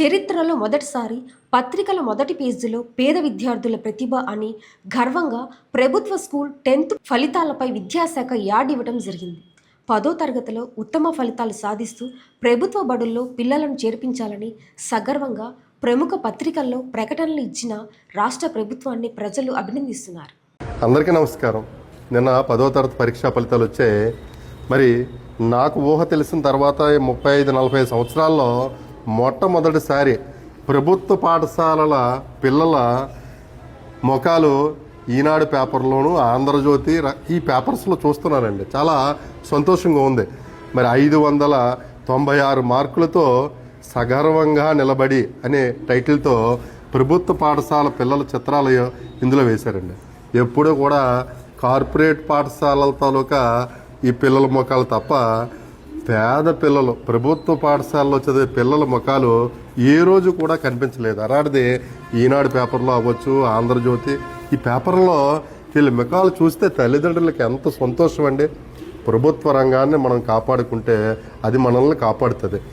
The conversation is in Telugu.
చరిత్రలో మొదటిసారి పత్రికల మొదటి పేజీలో పేద విద్యార్థుల ప్రతిభ అని గర్వంగా ప్రభుత్వ స్కూల్ 10th ఫలితాలపై విద్యాశాఖ యార్డ్ ఇవ్వడం జరిగింది. 10వ తరగతిలో ఉత్తమ ఫలితాలు సాధిస్తూ ప్రభుత్వ బడుల్లో పిల్లలను చేర్పించాలని సగర్వంగా ప్రముఖ పత్రికల్లో ప్రకటనలు ఇచ్చిన రాష్ట్ర ప్రభుత్వాన్ని ప్రజలు అభినందిస్తున్నారు. అందరికీ నమస్కారం. నిన్న 10వ తరగతి పరీక్షా ఫలితాలు వచ్చాయి. మరి నాకు ఊహ తెలిసిన తర్వాత 35-40 సంవత్సరాల్లో మొట్టమొదటిసారి ప్రభుత్వ పాఠశాలల పిల్లల ముఖాలు ఈనాడు పేపర్లోను, ఆంధ్రజ్యోతి ఈ పేపర్స్లో చూస్తున్నానండి. చాలా సంతోషంగా ఉంది. మరి 596 మార్కులతో సగర్వంగా నిలబడి అనే టైటిల్తో ప్రభుత్వ పాఠశాల పిల్లల చిత్రాలు ఇందులో వేశారండి. ఎప్పుడూ కూడా కార్పొరేట్ పాఠశాలల తాలూకా ఈ పిల్లల ముఖాలు తప్ప పేద పిల్లలు ప్రభుత్వ పాఠశాలలో చదివే పిల్లల ముఖాలు ఏ రోజు కూడా కనిపించలేదు. అలాంటిది ఈనాడు పేపర్లో అవ్వచ్చు, ఆంధ్రజ్యోతి ఈ పేపర్లో వీళ్ళ ముఖాలు చూస్తే తల్లిదండ్రులకి ఎంత సంతోషం అండి. ప్రభుత్వ రంగాన్ని మనం కాపాడుకుంటే అది మనల్ని కాపాడుతుంది.